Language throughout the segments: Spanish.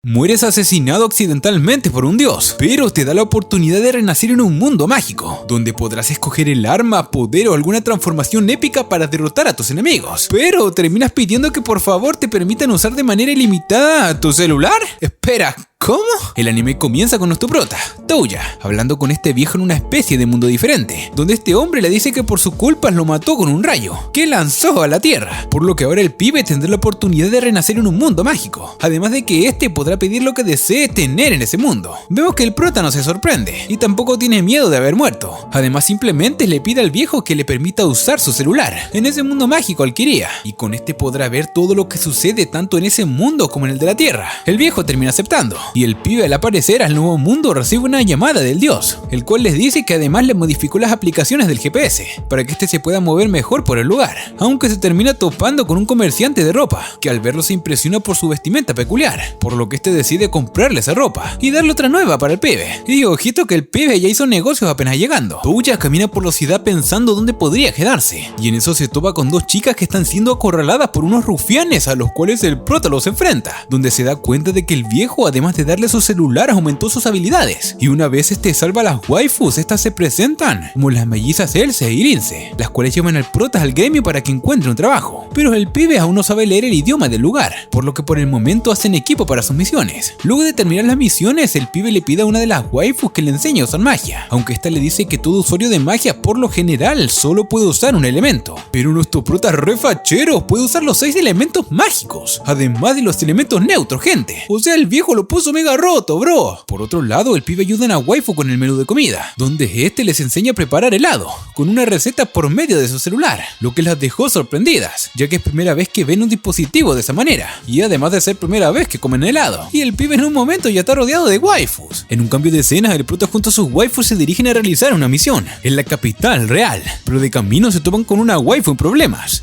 Mueres asesinado accidentalmente por un dios, pero te da la oportunidad de renacer en un mundo mágico, donde podrás escoger el arma, poder o alguna transformación épica para derrotar a tus enemigos. Pero terminas pidiendo que por favor te permitan usar de manera ilimitada tu celular. Espera, ¿cómo? El anime comienza con nuestro prota, Touya, hablando con este viejo en una especie de mundo diferente, donde este hombre le dice que por su culpa lo mató con un rayo, que lanzó a la tierra, por lo que ahora el pibe tendrá la oportunidad de renacer en un mundo mágico, además de que este podrá pedir lo que desee tener en ese mundo. Vemos que el prota no se sorprende, y tampoco tiene miedo de haber muerto, además simplemente le pide al viejo que le permita usar su celular, en ese mundo mágico al que iría, y con este podrá ver todo lo que sucede tanto en ese mundo como en el de la tierra. El viejo termina aceptando, y el pibe al aparecer al nuevo mundo recibe una llamada del dios, el cual les dice que además le modificó las aplicaciones del GPS, para que este se pueda mover mejor por el lugar, aunque se termina topando con un comerciante de ropa, que al verlo se impresiona por su vestimenta peculiar, por lo que este decide comprarle esa ropa, y darle otra nueva para el pibe, y ojito que el pibe ya hizo negocios apenas llegando. Touya camina por la ciudad pensando dónde podría quedarse, y en eso se topa con dos chicas que están siendo acorraladas por unos rufianes a los cuales el prota los enfrenta, donde se da cuenta de que el viejo además de darle su celular aumentó sus habilidades, y una vez este salva a las waifus, estas se presentan como las mellizas Elce y Lince, las cuales llevan al prota al gremio para que encuentre un trabajo, pero el pibe aún no sabe leer el idioma del lugar, por lo que por el momento hacen equipo para sus misiones. Luego de terminar las misiones, el pibe le pide a una de las waifus que le enseñe a usar magia, aunque esta le dice que todo usuario de magia por lo general solo puede usar un elemento, pero nuestro prota re fachero puede usar los 6 elementos mágicos, además de los elementos neutros, gente. O sea, el viejo lo puso mega roto, bro. Por otro lado, el pibe ayuda a waifu con el menú de comida, donde este les enseña a preparar helado, con una receta por medio de su celular, lo que las dejó sorprendidas, ya que es primera vez que ven un dispositivo de esa manera, y además de ser primera vez que comen helado, y el pibe en un momento ya está rodeado de waifus. En un cambio de escena, el prota junto a sus waifus se dirigen a realizar una misión en la capital real, pero de camino se topan con una waifu en problemas,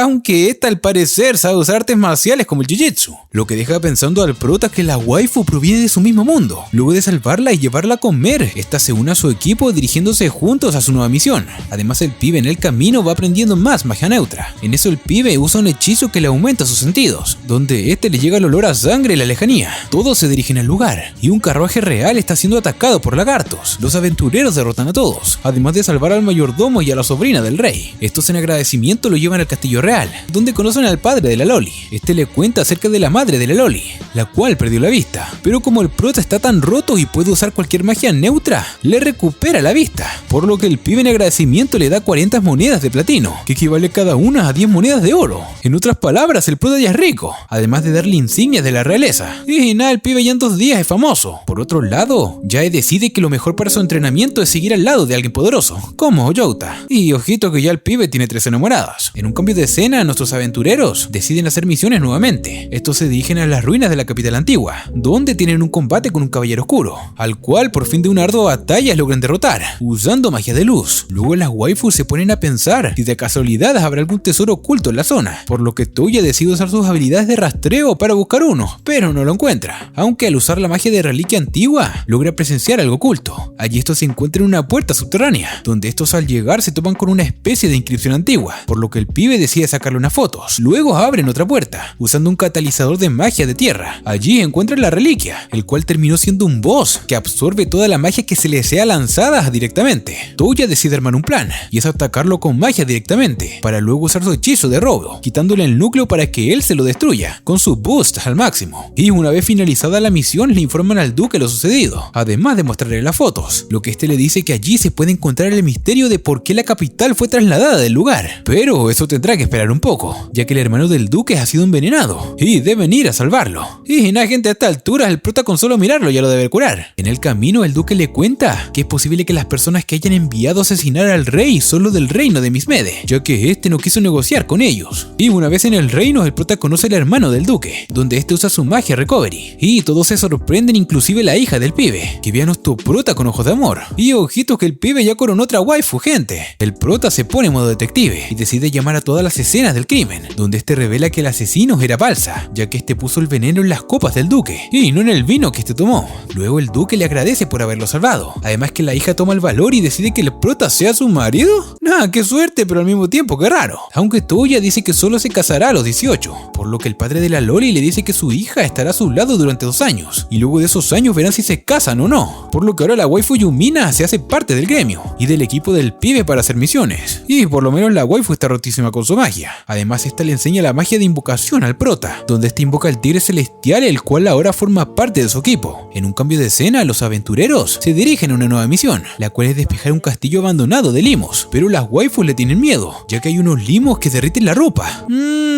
aunque esta al parecer sabe usar artes marciales como el jiu-jitsu, lo que deja pensando al prota que la waifu proviene de su mismo mundo. Luego de salvarla y llevarla a comer, esta se une a su equipo dirigiéndose juntos a su nueva misión. Además, el pibe en el camino va aprendiendo más magia neutra. En eso el pibe usa un hechizo que le aumenta sus sentidos, donde este le llega el olor a sangre en la lejanía. Todos se dirigen al lugar, y un carruaje real está siendo atacado por lagartos. Los aventureros derrotan a todos, además de salvar al mayordomo y a la sobrina del rey. Estos en agradecimiento lo llevan al castillo real, donde conocen al padre de la Loli. Este le cuenta acerca de la madre de la Loli, la cual perdió la vista, pero como el prota está tan roto y puede usar cualquier magia neutra, le recupera la vista, por lo que el pibe en agradecimiento le da 40 monedas de platino, que equivale cada una a 10 monedas de oro. En otras palabras, el prota ya es rico, además de darle insignias de la realeza. Y nada, el pibe ya en 2 días es famoso. Por otro lado, Jae decide que lo mejor para su entrenamiento es seguir al lado de alguien poderoso, como Youta. Y ojito que ya el pibe tiene 3 enamoradas. En un cambio de escena, nuestros aventureros deciden hacer misiones nuevamente. Estos se dirigen a las ruinas de la capital antigua, donde tienen un combate con un caballero oscuro, al cual por fin de una ardua batalla logran derrotar, usando magia de luz. Luego las waifus se ponen a pensar si de casualidad habrá algún tesoro oculto en la zona, por lo que Touya decide usar sus habilidades de rastreo para buscar uno, pero no lo encuentra, aunque al usar la magia de reliquia antigua, logra presenciar algo oculto. Allí estos se encuentran en una puerta subterránea, donde estos al llegar se topan con una especie de inscripción antigua, por lo que el pibe decide sacarle unas fotos. Luego abren otra puerta, usando un catalizador de magia de tierra. Allí encuentran la reliquia, el cual terminó siendo un boss que absorbe toda la magia que se le sea lanzada directamente. Touya decide armar un plan, y es atacarlo con magia directamente, para luego usar su hechizo de robo, quitándole el núcleo para que él se lo destruya, con su boost al máximo. Y una vez finalizada la misión, le informan al duque lo sucedido, además de mostrarle las fotos, lo que este le dice que allí se puede encontrar el misterio de por qué la capital fue trasladada del lugar. Pero eso tendrá que esperar un poco, ya que el hermano del duque ha sido envenenado, y deben ir a salvarlo. Y nada, gente, a esta altura el prota con solo mirarlo ya lo debe curar. En el camino el duque le cuenta que es posible que las personas que hayan enviado a asesinar al rey son los del reino de Mismede, ya que este no quiso negociar con ellos. Y una vez en el reino, el prota conoce al hermano del duque, donde este usa su magia recovery, y todos se sorprenden, inclusive la hija del pibe, que ve a nuestro prota con ojos de amor. Y ojito que el pibe ya coronó otra waifu, gente. El prota se pone en modo detective y decide llamar a todas las escenas del crimen, donde este revela que el asesino era Balsa, ya que este puso el veneno en las copas del duque, y no en el vino que este tomó. Luego el duque le agradece por haberlo salvado. Además que la hija toma el valor y decide que el prota sea su marido. Nah, qué suerte, pero al mismo tiempo qué raro. Aunque Touya dice que solo se casará a los 18, por lo que el padre de la Loli le dice que su hija estará a su lado durante 2 años, y luego de esos años verán si se casan o no. Por lo que ahora la waifu Yumina se hace parte del gremio y del equipo del pibe para hacer misiones. Y por lo menos la waifu está rotísima con su magia. Además esta le enseña la magia de invocación al prota, donde este invoca al tigre celestial, el cual ahora forma parte de su equipo. En un cambio de escena, los aventureros se dirigen a una nueva misión, la cual es despejar un castillo abandonado de limos, pero las waifus le tienen miedo, ya que hay unos limos que derriten la ropa.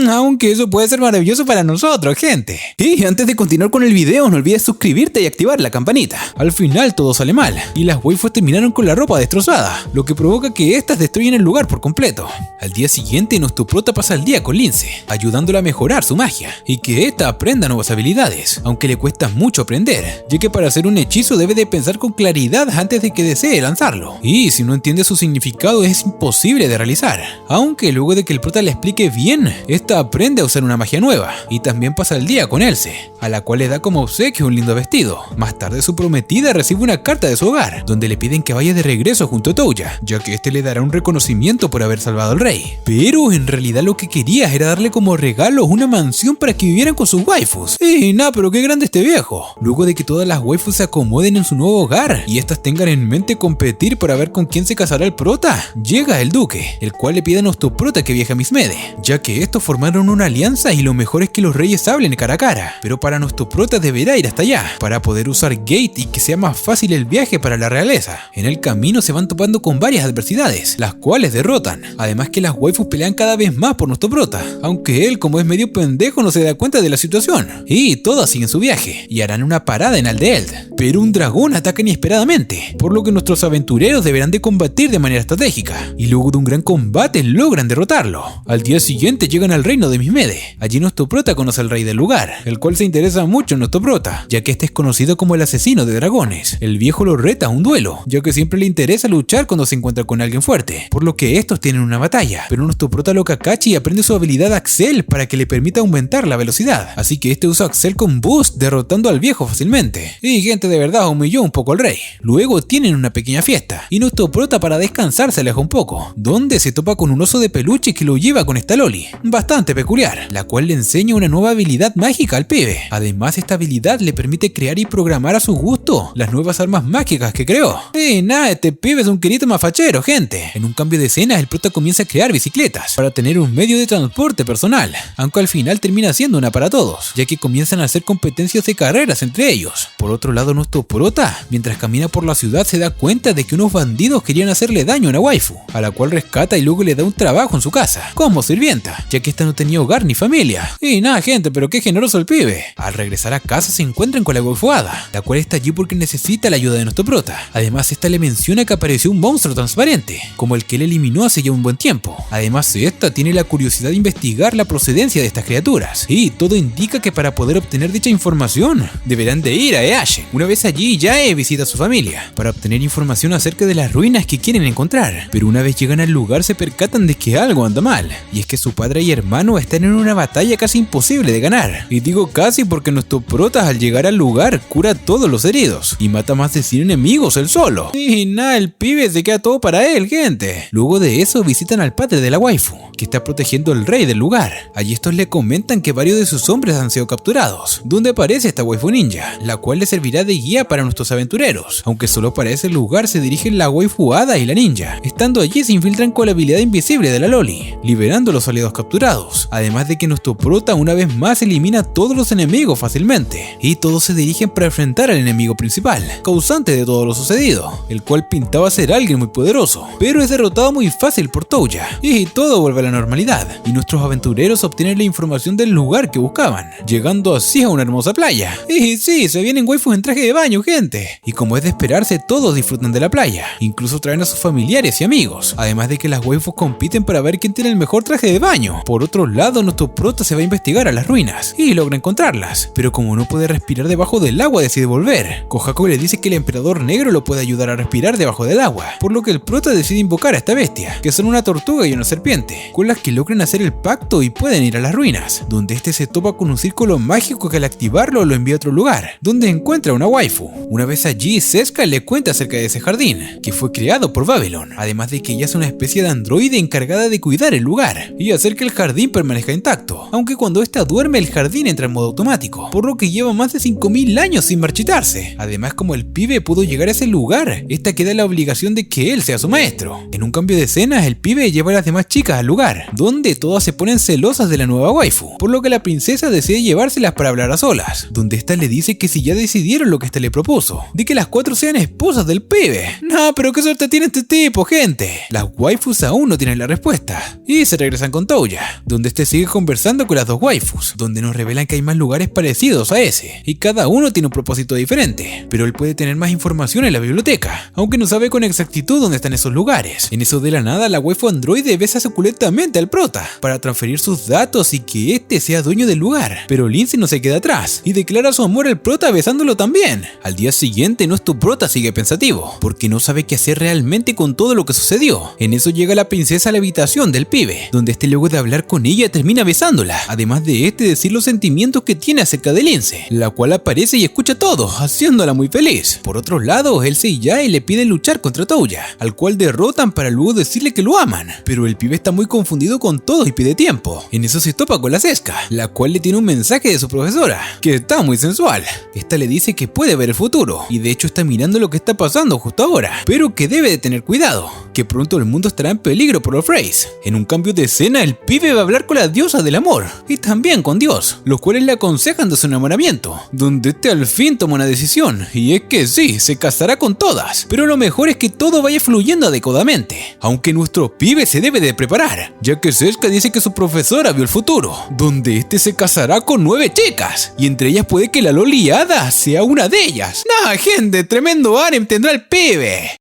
Aunque eso puede ser maravilloso para nosotros, gente. Y antes de continuar con el video, no olvides suscribirte y activar la campanita. Al final todo sale mal, y las waifus terminaron con la ropa destrozada, lo que provoca que estas destruyen el lugar por completo. Al día siguiente, nuestro prota pasa el día con Lince, ayudándola a mejorar su magia, y que ésta aprenda nuevas habilidades, aunque le cuesta mucho aprender, ya que para hacer un hechizo debe de pensar con claridad antes de que desee lanzarlo, y si no entiende su significado es imposible de realizar. Aunque luego de que el prota le explique bien, esta aprende a usar una magia nueva, y también pasa el día con Elce, a la cual le da como obsequio un lindo vestido. Más tarde su prometida recibe una carta de su hogar, donde le piden que vaya de regreso junto a Touya, ya que este le dará un reconocimiento por haber salvado al rey. Pero en realidad lo que quería era darle como regalo una mansión para que vivieran con sus waifus. Y nada, pero qué grande este viejo. Luego de que todas las waifus se acomoden en su nuevo hogar y estas tengan en mente competir para ver con quién se casará el prota, llega el duque, el cual le pide a nuestro prota que viaje a Mismede, ya que estos formaron una alianza y lo mejor es que los reyes hablen cara a cara. Pero para nuestro prota deberá ir hasta allá, para poder usar Gate y que sea más fácil el viaje para la realeza. En el camino se van topando con varias adversidades, las cuales derrotan. Además que las waifus pelean cada vez más por nuestro prota, aunque él, como es medio pendejo, no se da cuenta de la situación. Y todas siguen su viaje, y harán una parada en Aldeeld. Pero un dragón ataca inesperadamente, por lo que nuestros aventureros deberán de combatir de manera estratégica, y luego de un gran combate logran derrotarlo. Al día siguiente llegan al reino de Mismede. Allí nuestro prota conoce al rey del lugar, el cual se interesa mucho en nuestro prota, ya que este es conocido como el asesino de dragones. El viejo lo reta a un duelo, ya que siempre le interesa luchar cuando se encuentra con alguien fuerte, por lo que estos tienen una batalla, pero nuestro prota lo cacha y aprende su habilidad Axel para que le permita aumentar la velocidad, así que este usa Axel con boost, derrotando al viejo fácilmente. Y gente, de verdad humilló un poco al rey. Luego tienen una pequeña fiesta, y nuestro prota para descansar se aleja un poco, donde se topa con un oso de peluche que lo lleva con esta Loli, bastante peculiar, la cual le enseña una nueva habilidad mágica al pibe. Además esta habilidad le permite crear y programar a su gusto las nuevas armas mágicas que creó. Y nada, este pibe es un querido mafachero, gente. En un cambio de escena, el prota comienza a crear bicicletas para tener un medio de transporte personal, aunque al final termina siendo una para todos, ya que comienzan a hacer competencias de carreras entre ellos. Por otro lado, nuestro prota, mientras camina por la ciudad, se da cuenta de que unos bandidos querían hacerle daño a una waifu, a la cual rescata y luego le da un trabajo en su casa, como sirvienta, ya que esta no tenía hogar ni familia. Y nada, gente, pero qué generoso el pibe. Al regresar a casa se encuentran con la waifu Hada, la cual está allí porque necesita la ayuda de nuestro prota. Además, esta le menciona que apareció un monstruo transparente, como el que él eliminó hace ya un buen tiempo. Además, esta tiene la curiosidad de investigar la procedencia de estas criaturas, y todo indica que para poder obtener dicha información, deberán de ir a Eashen. Una vez allí, Yae visita a su familia, para obtener información acerca de las ruinas que quieren encontrar. Pero una vez llegan al lugar se percatan de que algo anda mal, y es que su padre y hermano están en una batalla casi imposible de ganar. Y digo casi porque nuestro prota al llegar al lugar cura a todos los heridos, y mata más de 100 enemigos él solo. Y nada, el pibe se queda todo para él, gente. Luego de eso visitan al padre de la waifu, que está protegiendo al rey del lugar. Allí estos le comentan que varios de sus hombres han sido capturados, donde aparece esta waifu ninja, la cual le servirá de guía para nuestros aventureros. Aunque solo para ese lugar se dirigen la waifu Hada y la ninja. Estando allí se infiltran con la habilidad invisible de la Loli, liberando a los aliados capturados. Además de que nuestro prota una vez más elimina a todos los enemigos fácilmente, y todos se dirigen para enfrentar al enemigo principal, causante de todo lo sucedido, el cual pintaba ser alguien muy poderoso, pero es derrotado muy fácil por Touya, y todo vuelve a la normalidad, y nuestros aventureros obtienen la información del lugar que buscaban, llegando así a una hermosa playa. Y sí, se vienen waifus en traje de baño, gente, y como es de esperarse, todos disfrutan de la playa, incluso traen a sus familiares y amigos, además de que las waifus compiten para ver quién tiene el mejor traje de baño. Por otro lado, nuestro prota se va a investigar a las ruinas, y logra encontrarlas, pero como no puede respirar debajo del agua decide volver. Kohaku le dice que el emperador negro lo puede ayudar a respirar debajo del agua, por lo que el prota decide invocar a esta bestia, que son una tortuga y una serpiente, con las que logran hacer el pacto y pueden ir a las ruinas, donde este se topa con un círculo mágico que al activar salvarlo lo envía a otro lugar, donde encuentra una waifu. Una vez allí, Seska le cuenta acerca de ese jardín, que fue creado por Babylon, además de que ella es una especie de androide encargada de cuidar el lugar y hacer que el jardín permanezca intacto, aunque cuando ésta duerme el jardín entra en modo automático, por lo que lleva más de 5000 años sin marchitarse. Además, como el pibe pudo llegar a ese lugar, esta queda la obligación de que él sea su maestro. En un cambio de escena, el pibe lleva a las demás chicas al lugar, donde todas se ponen celosas de la nueva waifu, por lo que la princesa decide llevárselas para hablar a solas, donde esta le dice que si ya decidieron lo que este le propuso, de que las 4 sean esposas del pibe. No, pero qué suerte tiene este tipo, gente. Las waifus aún no tienen la respuesta, y se regresan con Touya, donde este sigue conversando con las 2 waifus, donde nos revelan que hay más lugares parecidos a ese, y cada uno tiene un propósito diferente, pero él puede tener más información en la biblioteca, aunque no sabe con exactitud dónde están esos lugares. En eso de la nada, la waifu androide besa suculentamente al prota, para transferir sus datos y que este sea dueño del lugar, pero Lindsay no se queda atrás, y declara su amor al prota besándolo también. Al día siguiente, nuestro prota sigue pensativo, porque no sabe qué hacer realmente con todo lo que sucedió. En eso llega la princesa a la habitación del pibe, donde este luego de hablar con ella termina besándola, además de este decir los sentimientos que tiene acerca de Lindsay, la cual aparece y escucha todo, haciéndola muy feliz. Por otro lado, Elsa y Yae le piden luchar contra Touya, al cual derrotan para luego decirle que lo aman, pero el pibe está muy confundido con todo y pide tiempo. En eso se topa con la Seska, la cual le tiene un mensaje de su profesora, que está muy sensual. Esta le dice que puede ver el futuro, y de hecho está mirando lo que está pasando justo ahora, pero que debe de tener cuidado, que pronto el mundo estará en peligro por los Freys. En un cambio de escena, el pibe va a hablar con la diosa del amor, y también con Dios, los cuales le aconsejan de su enamoramiento, donde este al fin toma una decisión, y es que sí, se casará con todas, pero lo mejor es que todo vaya fluyendo adecuadamente, aunque nuestro pibe se debe de preparar, ya que Seska dice que su profesora vio el futuro, donde este se casará con 9 chicas, y entre ellas puede que la Loli Hada sea una de ellas. Nah, gente, tremendo harem tendrá el pibe.